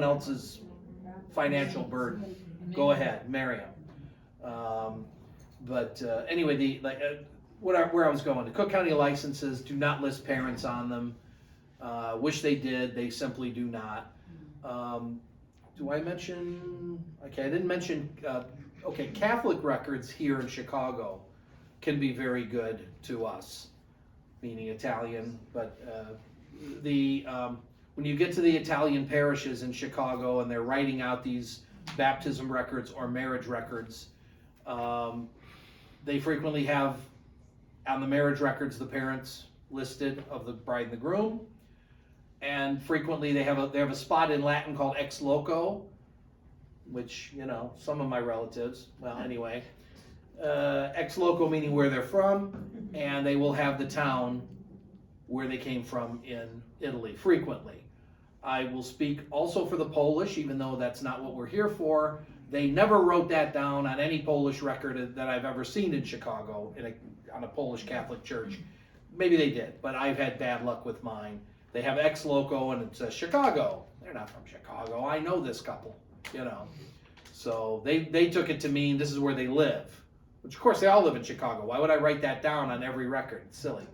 else's financial burden. Go ahead, marry them. Anyway, where I was going, the Cook County licenses do not list parents on them. Wish they did, they simply do not. Do I mention, okay, I didn't mention, okay, Catholic records here in Chicago can be very good to us, meaning Italian, but when you get to the Italian parishes in Chicago and they're writing out these baptism records or marriage records, they frequently have on the marriage records the parents listed of the bride and the groom, and frequently they have a spot in Latin called ex loco, which, you know, some of my relatives, well, anyway, ex loco meaning where they're from, and they will have the town where they came from in Italy frequently. I will speak also for the Polish, even though that's not what we're here for. They never wrote that down on any Polish record that I've ever seen in Chicago on a Polish Catholic church. Maybe they did, but I've had bad luck with mine. They have ex loco and it says Chicago. They're not from Chicago. I know this couple, you know. So they took it to mean this is where they live, which of course they all live in Chicago. Why would I write that down on every record? It's silly.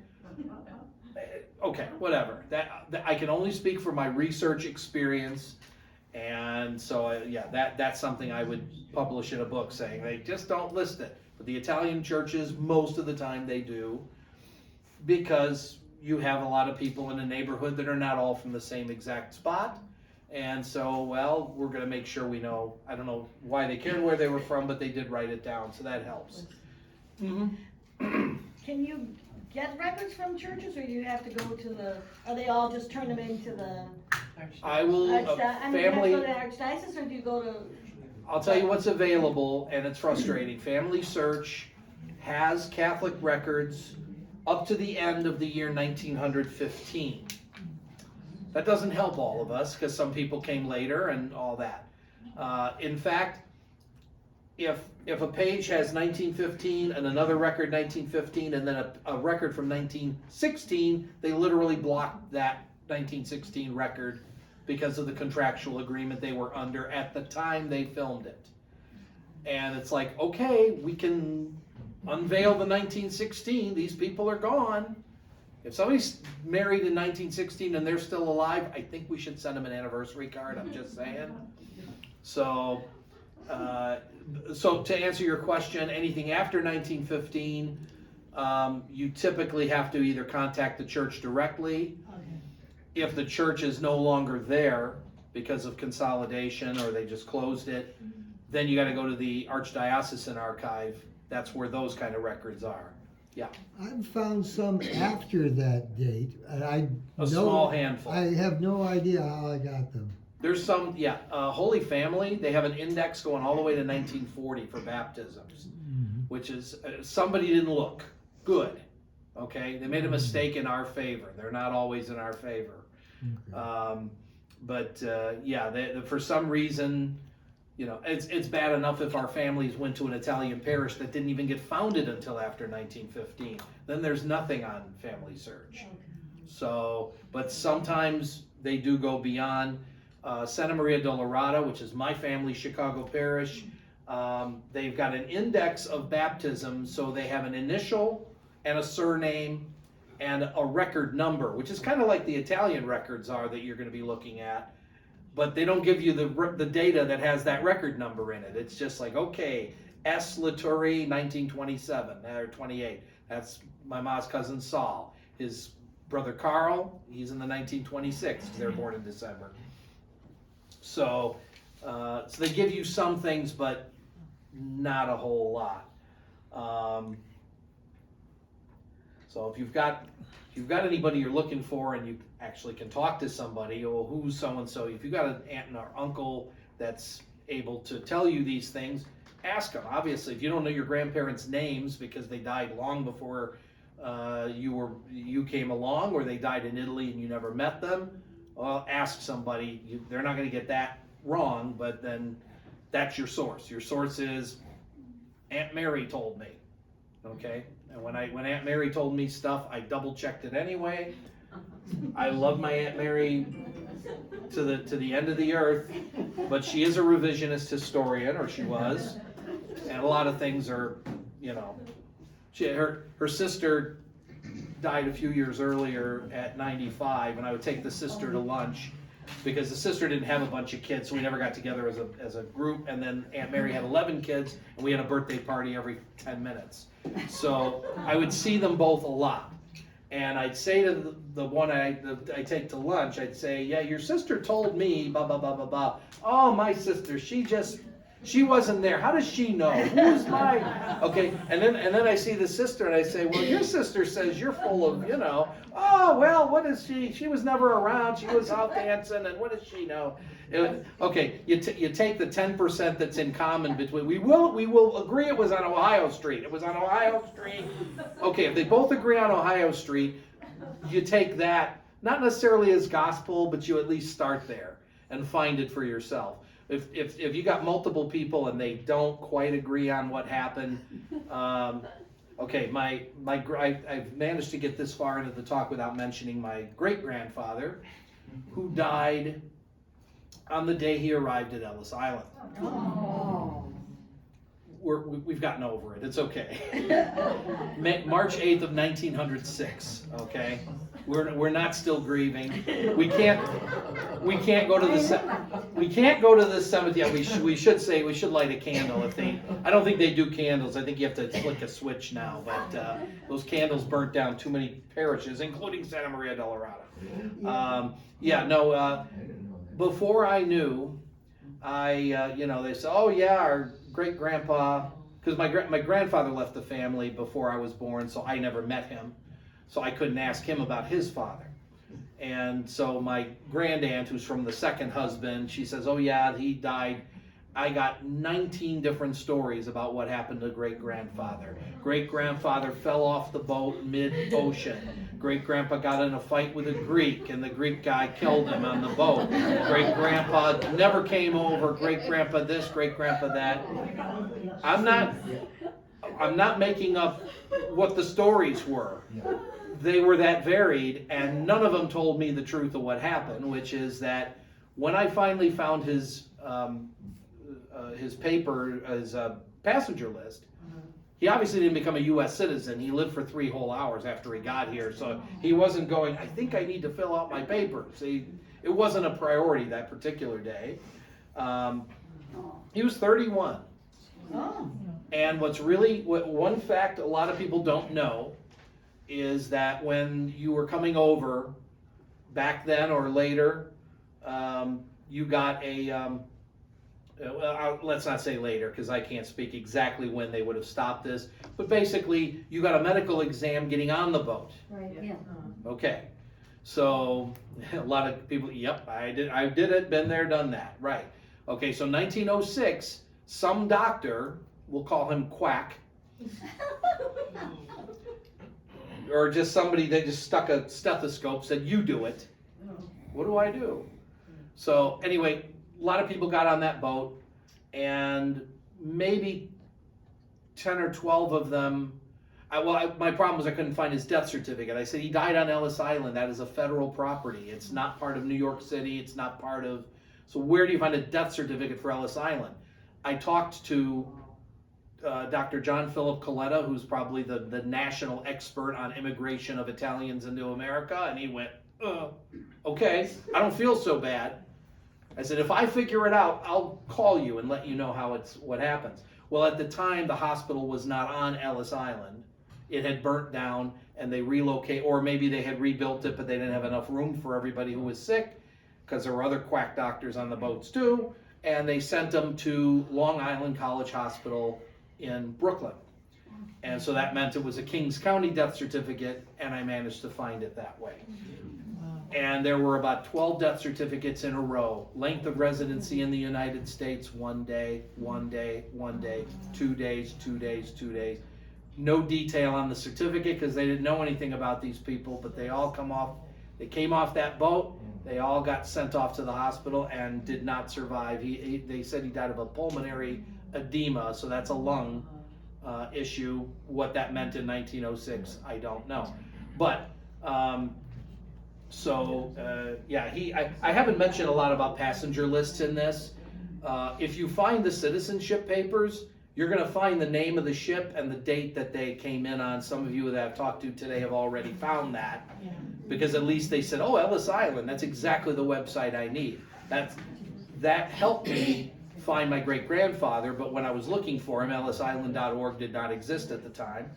Okay, whatever. That I can only speak for my research experience, and so that's something I would publish in a book saying they just don't list it. But the Italian churches, most of the time they do, because you have a lot of people in a neighborhood that are not all from the same exact spot, and so well we're going to make sure we know. I don't know why they cared where they were from, but they did write it down, so that helps. Can you get records from churches, or do you have to go to are they all just turn them into the I will family. You have to go to the archdiocese, or do you go to? I'll tell you what's available, and it's frustrating. Family Search has Catholic records up to the end of the year 1915. That doesn't help all of us, because some people came later and all that. In fact, if a page has 1915 and another record 1915 and then a record from 1916, they literally blocked that 1916 record because of the contractual agreement they were under at the time they filmed it. And it's like, okay, we can unveil the 1916, these people are gone. If somebody's married in 1916 and they're still alive, I think we should send them an anniversary card, I'm just saying. So to answer your question, anything after 1915, you typically have to either contact the church directly. If the church is no longer there because of consolidation or they just closed it, then you got to go to the Archdiocesan Archive. That's where those kind of records are. Yeah. I've found some after that date, and small handful. I have no idea how I got them. There's some, Holy Family, they have an index going all the way to 1940 for baptisms, which is, somebody didn't look good, okay? They made a mistake in our favor. They're not always in our favor. Okay. For some reason, you know, it's bad enough if our families went to an Italian parish that didn't even get founded until after 1915. Then there's nothing on Family Search. So, but sometimes they do go beyond. Santa Maria Dolorata, which is my family's Chicago parish, they've got an index of baptisms, so they have an initial and a surname and a record number, which is kind of like the Italian records are that you're going to be looking at, but they don't give you the data that has that record number in it. It's just like, okay, S. Laturi, 1927 or 28. That's my mom's cousin Saul. His brother Carl, he's in the 1926. They're born in December. So they give you some things, but not a whole lot. So if you've got anybody you're looking for, and you actually can talk to somebody, or who's so and so, if you've got an aunt or uncle that's able to tell you these things, ask them. Obviously, if you don't know your grandparents' names because they died long before you came along, or they died in Italy and you never met them, well, ask somebody. They're not going to get that wrong, but then that's your source. Your source is Aunt Mary told me, okay? And when Aunt Mary told me stuff, I double checked it anyway. I love my Aunt Mary to the end of the earth, but she is a revisionist historian, or she was, and a lot of things are, you know, her sister died a few years earlier at 95, and I would take the sister to lunch because the sister didn't have a bunch of kids, so we never got together as a group. And then Aunt Mary had 11 kids, and we had a birthday party every 10 minutes. So I would see them both a lot. And I'd say to the one I take to lunch, I'd say, yeah, your sister told me, blah, blah, blah, blah, blah. Oh, my sister, she wasn't there. How does she know? Who's my, okay, and then I see the sister and I say, well, your sister says you're full of, you know, oh, well, what is she? She was never around. She was out dancing, and what does she know? Okay, you take the 10% that's in common between, we will agree it was on Ohio Street. It was on Ohio Street. Okay, if they both agree on Ohio Street, you take that, not necessarily as gospel, but you at least start there and find it for yourself. If you got multiple people and they don't quite agree on what happened, okay, I've managed to get this far into the talk without mentioning my great-grandfather, who died on the day he arrived at Ellis Island. Oh. We've gotten over it. It's okay. March 8th of 1906. Okay, we're not still grieving. We can't go to the cemetery. Yeah, we should light a candle if they. I don't think they do candles. I think you have to flick a switch now. But those candles burnt down too many parishes, including Santa Maria del Dorado. Before I knew, they said, oh yeah, our great grandpa, because my grandfather left the family before I was born, so I never met him, so I couldn't ask him about his father. And so my grand aunt, who's from the second husband, she says, oh yeah, he died. I got 19 different stories about what happened to great-grandfather. Great-grandfather fell off the boat mid-ocean. Great-grandpa got in a fight with a Greek, and the Greek guy killed him on the boat. Great-grandpa never came over. Great-grandpa this, great-grandpa that. I'm not making up what the stories were. They were that varied, and none of them told me the truth of what happened, which is that when I finally found his paper, his passenger list, he obviously didn't become a U.S. citizen. He lived for 3 whole hours after he got here, so he wasn't going, I think I need to fill out my papers. It wasn't a priority that particular day. He was 31. Oh. And one fact a lot of people don't know is that when you were coming over, back then or later, you got a, let's not say later because I can't speak exactly when they would have stopped this, but basically you got a medical exam getting on the boat. Right, yeah. Okay, so a lot of people, yep, I did it, been there, done that, right. Okay, so 1906, some doctor, we'll call him Quack, or just somebody that just stuck a stethoscope, said, you do it. What do I do? So anyway, a lot of people got on that boat, and maybe 10 or 12 of them, my problem was I couldn't find his death certificate. I said, he died on Ellis Island. That is a federal property. It's not part of New York City. It's not part of, so where do you find a death certificate for Ellis Island? I talked to Dr. John Philip Coletta, who's probably the national expert on immigration of Italians into America, and he went, okay, I don't feel so bad. I said, if I figure it out, I'll call you and let you know what happens. Well, at the time, the hospital was not on Ellis Island. It had burnt down, and they relocated, or maybe they had rebuilt it, but they didn't have enough room for everybody who was sick, because there were other quack doctors on the boats too, and they sent them to Long Island College Hospital in Brooklyn. And so that meant it was a Kings County death certificate, and I managed to find it that way. And there were about 12 death certificates in a row. Length of residency in the United States, 1 day, 1 day, 1 day, 2 days, 2 days, 2 days. No detail on the certificate because they didn't know anything about these people, but they came off that boat, they all got sent off to the hospital and did not survive. They said he died of a pulmonary edema, so that's a lung issue. What that meant in 1906, I don't know. But So, yeah, I haven't mentioned a lot about passenger lists in this. If you find the citizenship papers, you're gonna find the name of the ship and the date that they came in on. Some of you that I've talked to today have already found that. Yeah. Because at least they said, oh, Ellis Island, that's exactly the website I need. That helped me find my great-grandfather, but when I was looking for him, ellisisland.org did not exist at the time.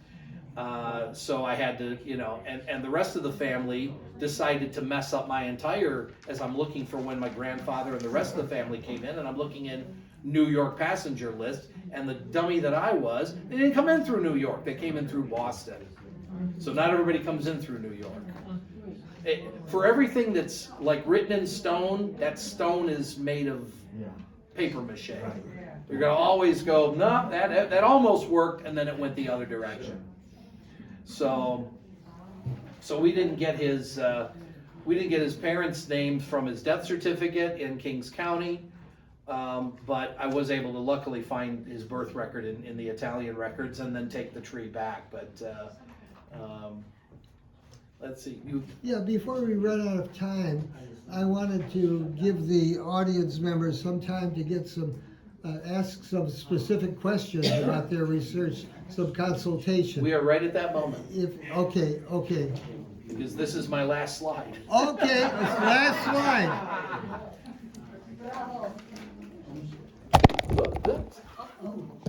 So I had to, and the rest of the family decided to mess up my entire, as I'm looking for when my grandfather and the rest of the family came in, and I'm looking in New York passenger list, and the dummy that I was, they didn't come in through New York, they came in through Boston. So not everybody comes in through New York. For everything that's like written in stone, that stone is made of paper mache. You're gonna always go, no, that almost worked, and then it went the other direction. So we didn't get his parents' names from his death certificate in Kings County, but I was able to luckily find his birth record in the Italian records and then take the tree back. But let's see. Yeah, before we run out of time, I wanted to give the audience members some time to get ask some specific questions about their research, some consultation. We are right at that moment. Okay. Because this is my last slide. Okay, last slide.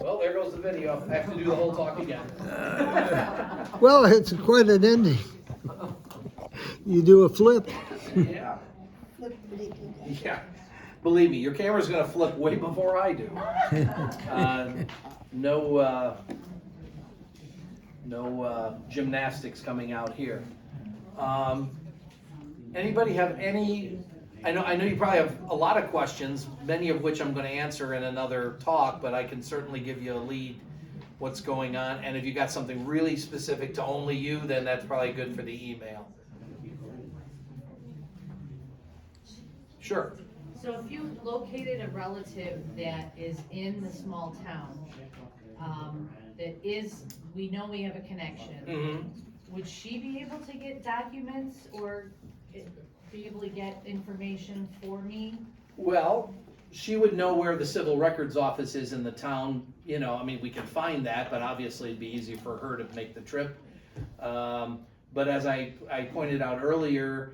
Well, there goes the video. I have to do the whole talk again. Well, it's quite an ending. You do a flip. Yeah. Yeah. Believe me, your camera's gonna flip way before I do. No gymnastics coming out here. Anybody have any? I know you probably have a lot of questions, many of which I'm going to answer in another talk, but I can certainly give you a lead what's going on. And if you got something really specific to only you, then that's probably good for the email. Sure. So if you located a relative that is in the small town, we know we have a connection, Mm-hmm. would she be able to get documents or be able to get information for me? Well, she would know where the civil records office is in the town. We can find that, but obviously it'd be easy for her to make the trip. But as I pointed out earlier,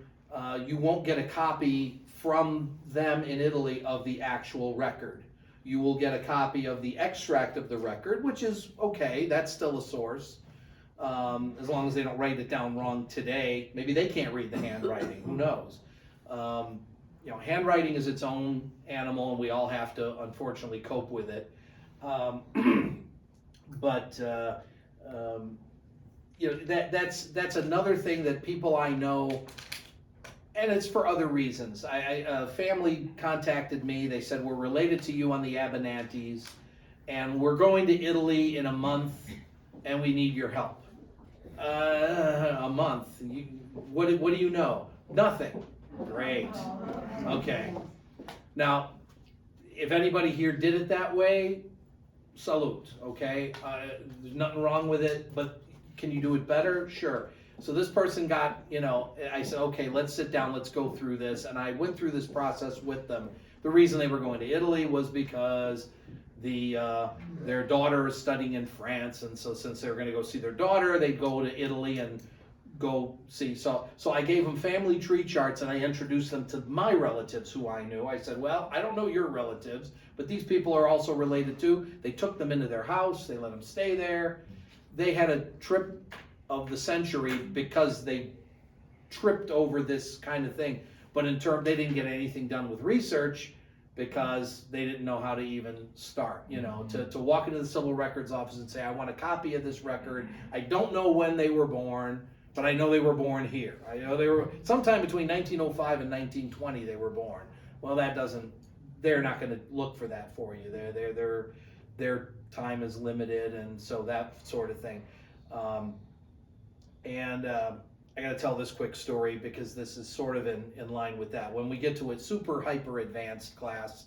you won't get a copy from them in Italy of the actual record. You will get a copy of the extract of the record, which is okay, that's still a source. As long as they don't write it down wrong today. Maybe they can't read the handwriting, who knows? Handwriting is its own animal, and we all have to unfortunately cope with it. That's another thing that people I know, and it's for other reasons. A family contacted me, they said, we're related to you on the Abenantes, and we're going to Italy in a month, and we need your help. A month? What do you know? Nothing. Great. Okay. Now, if anybody here did it that way, salute, okay? There's nothing wrong with it, but can you do it better? Sure. So this person got, I said, okay, let's sit down, let's go through this. And I went through this process with them. The reason they were going to Italy was because their daughter is studying in France, and so since they were going to go see their daughter, they'd go to Italy and go see. So I gave them family tree charts, and I introduced them to my relatives who I knew. I said, well, I don't know your relatives, but these people are also related to. They took them into their house, they let them stay there. They had a trip of the century because they tripped over this kind of thing. But they didn't get anything done with research, because they didn't know how to even start, to walk into the civil records office and say, I want a copy of this record. I don't know when they were born, but I know they were born here. I know they were sometime between 1905 and 1920 they were born. Well, they're not going to look for that for you. Their time is limited, and so that sort of thing. I got to tell this quick story because this is sort of in line with that. When we get to a super hyper advanced class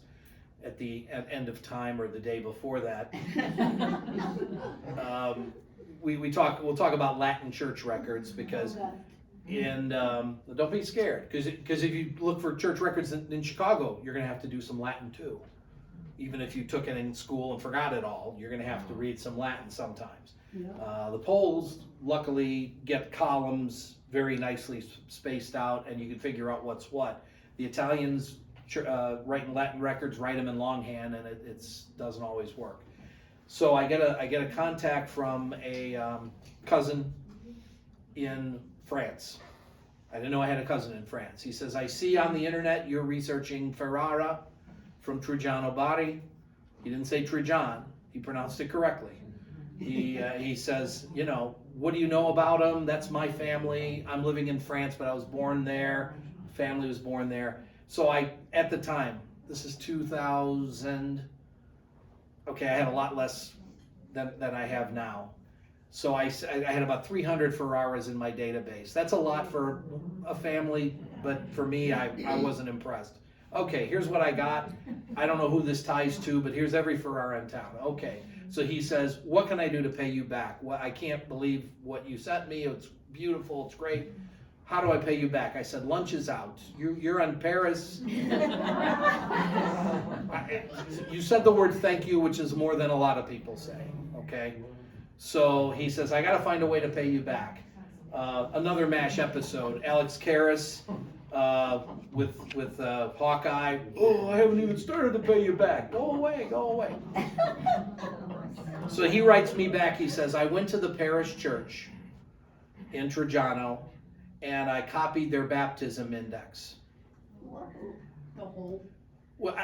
at the end of time or the day before that, we'll talk about Latin church records because And don't be scared, because if you look for church records in Chicago, you're going to have to do some Latin too. Even if you took it in school and forgot it all, you're going to have to read some Latin sometimes. The Poles luckily get columns very nicely spaced out, and you can figure out what's what. The Italians writing Latin records, write them in longhand, and it doesn't always work. So I get a contact from a cousin in France. I didn't know I had a cousin in France. He says, I see on the internet you're researching Ferrara from Trajano Bari. He didn't say Trajan, he pronounced it correctly. He says, you know, what do you know about him? That's my family. I'm living in France, but I was born there. Family was born there. So at the time, this is 2000, okay, I had a lot less than I have now. So I had about 300 Ferraras in my database. That's a lot for a family, but for me, I wasn't impressed. Okay, here's what I got. I don't know who this ties to, but here's every Ferrara in town. Okay, so he says, what can I do to pay you back? Well, I can't believe what you sent me. It's beautiful, it's great. How do I pay you back? I said, lunch is out. You're on Paris. You said the word thank you, which is more than a lot of people say, okay? So he says, I got to find a way to pay you back. Another MASH episode, Alex Karras with Hawkeye. Oh, I haven't even started to pay you back. Go away, go away. So he writes me back, he says, I went to the parish church in Trajano, and I copied their baptism index. The whole. Well,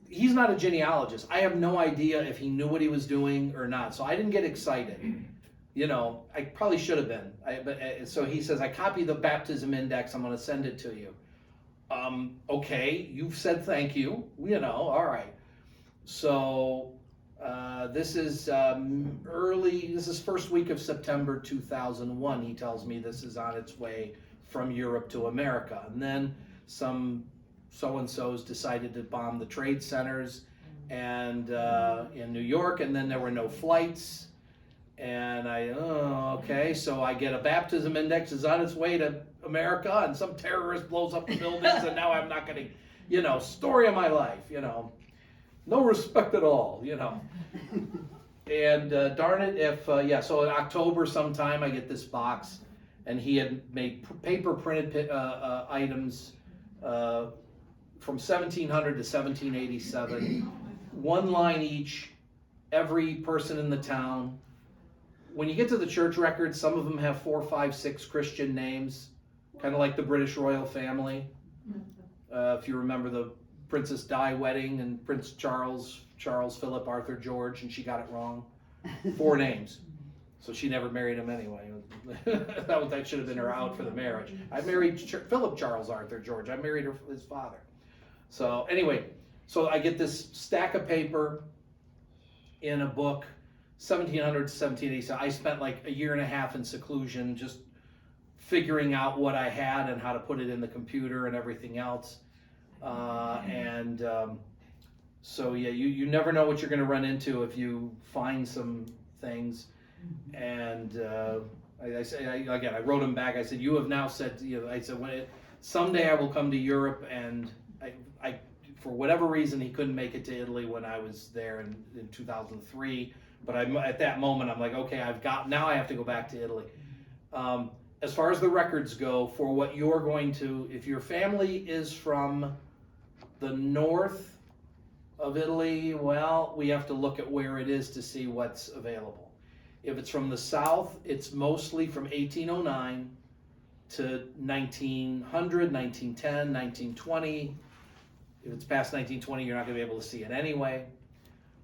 he's not a genealogist. I have no idea if he knew what he was doing or not, so I didn't get excited. You know, I probably should have been. So he says, I copied the baptism index, I'm going to send it to you. Okay, you've said thank you, you know, all right. So this is this is first week of September 2001. He tells me this is on its way from Europe to America. And then some so-and-sos decided to bomb the trade centers and in New York, and then there were no flights. And okay, so I get a baptism index is on its way to America, and some terrorist blows up the buildings, and now I'm not getting, you know, story of my life, you know. No respect at all, you know. And darn it, if, so in October sometime I get this box, and he had made paper printed items from 1700 to 1787, one line each, every person in the town. When you get to the church records, some of them have 4, 5, 6 Christian names, kind of like the British royal family. If you remember the Princess Di wedding and Prince Charles, Philip, Arthur, George, and she got it wrong. 4 names. So she never married him anyway. that should have been her out for the marriage. I married Philip, Charles, Arthur, George. I married his father. So anyway, so I get this stack of paper in a book, 1700 to 1780. So I spent like a year and a half in seclusion just figuring out what I had and how to put it in the computer and everything else. So yeah, you never know what you're going to run into if you find some things. And I wrote him back. I said, you have now said, you know, I said, someday I will come to Europe, and I for whatever reason he couldn't make it to Italy when I was there in 2003. But at that moment I'm like, okay, now I have to go back to Italy. As far as the records go, for what you're going to, if your family is from the north of Italy, well, we have to look at where it is to see what's available. If it's from the south, it's mostly from 1809 to 1900, 1910, 1920. If it's past 1920, you're not going to be able to see it anyway.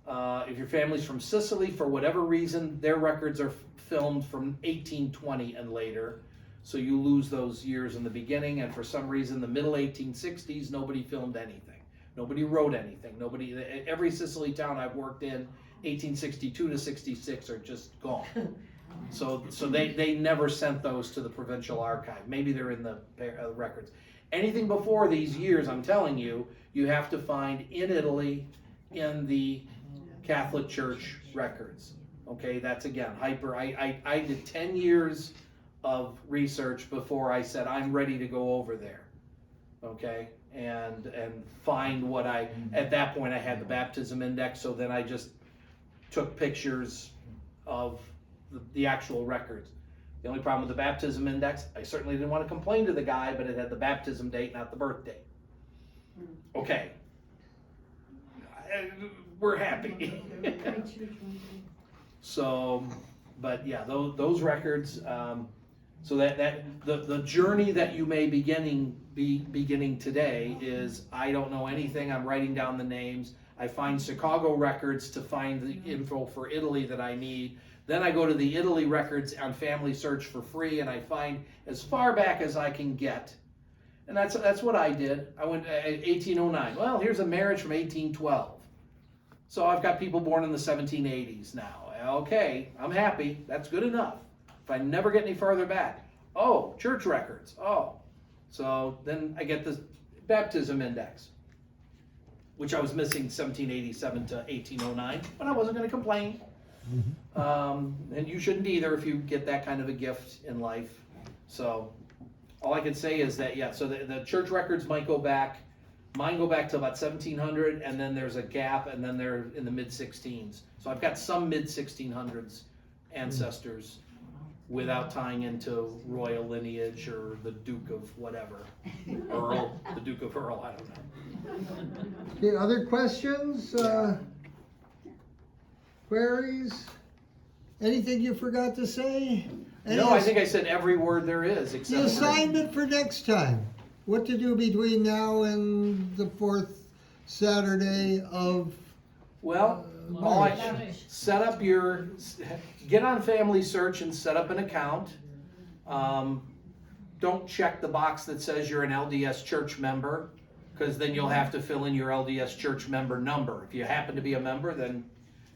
If your family's from Sicily, for whatever reason, their records are filmed from 1820 and later. So you lose those years in the beginning, and for some reason, the middle 1860s, nobody filmed anything. Nobody wrote anything. Every Sicily town I've worked in, 1862 to 66 are just gone. So they never sent those to the provincial archive. Maybe they're in the records. Anything before these years, I'm telling you, you have to find in Italy in the Catholic Church records. Okay, that's again hyper. I did 10 years of research before I said, I'm ready to go over there. Okay, and find what at that point I had the baptism index, so then I just took pictures of the actual records. The only problem with the baptism index, I certainly didn't want to complain to the guy, but it had the baptism date, not the birth date. Okay. We're happy. So, but yeah, those records, so that the journey that you may be beginning today is, I don't know anything, I'm writing down the names, I find Chicago records to find the info for Italy that I need. Then I go to the Italy records on Family Search for free, and I find as far back as I can get. And that's what I did. I went 1809. Well, here's a marriage from 1812. So I've got people born in the 1780s now. Okay, I'm happy. That's good enough. If I never get any farther back, oh, church records. Oh, so then I get the baptism index, which I was missing 1787 to 1809, but I wasn't going to complain. And you shouldn't either if you get that kind of a gift in life. So all I can say is that, yeah, so the church records might go back, mine go back to about 1700, and then there's a gap, and then they're in the mid-16s. So I've got some mid-1600s ancestors without tying into royal lineage or the Duke of whatever. Earl, the Duke of Earl, I don't know. Okay, other questions? Queries? Anything you forgot to say? No, I think I said every word there is, except The assignment for next time. What to do between now and the fourth Saturday of March. Get on Family Search and set up an account. Don't check the box that says you're an LDS church member, because then you'll have to fill in your LDS church member number. If you happen to be a member, then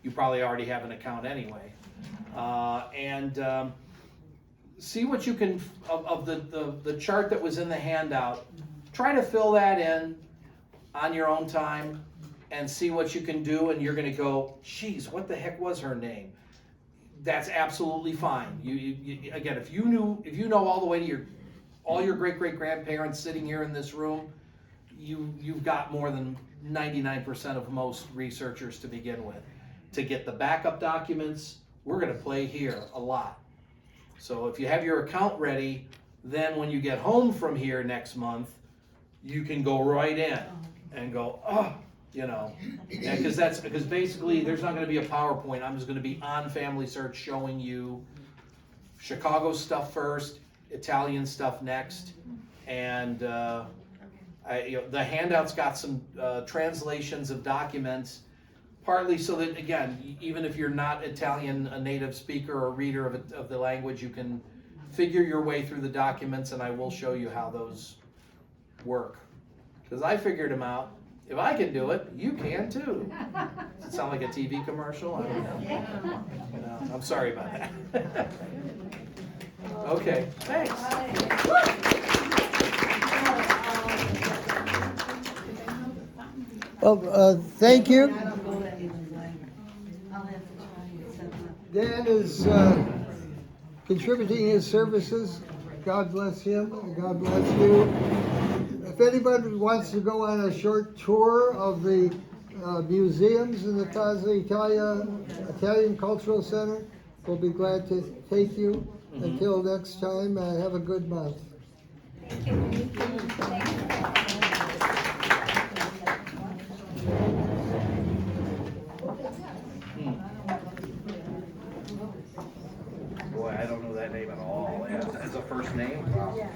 you probably already have an account anyway. See what you can, of the chart that was in the handout, try to fill that in on your own time and see what you can do, and you're gonna go, geez, what the heck was her name? That's absolutely fine. You again, if you know all the way to all your great-great-grandparents sitting here in this room, you've got more than 99% of most researchers to begin with. To get the backup documents, we're gonna play here a lot. So if you have your account ready, then when you get home from here next month, you can go right in and go, because basically there's not going to be a PowerPoint. I'm just going to be on Family Search showing you Chicago stuff first, Italian stuff next, and the handout's got some translations of documents. Partly so that, again, even if you're not Italian, a native speaker or reader of the language, you can figure your way through the documents, and I will show you how those work. Because I figured them out. If I can do it, you can too. Does it sound like a TV commercial? I don't know. No, I'm sorry about that. Okay, thanks. Well, thank you. Dan is contributing his services. God bless him. God bless you. If anybody wants to go on a short tour of the museums in the Casa Italia Italian Cultural Center, we'll be glad to take you. Until next time, have a good month. Boy, I don't know that name at all. As a first name? Wow.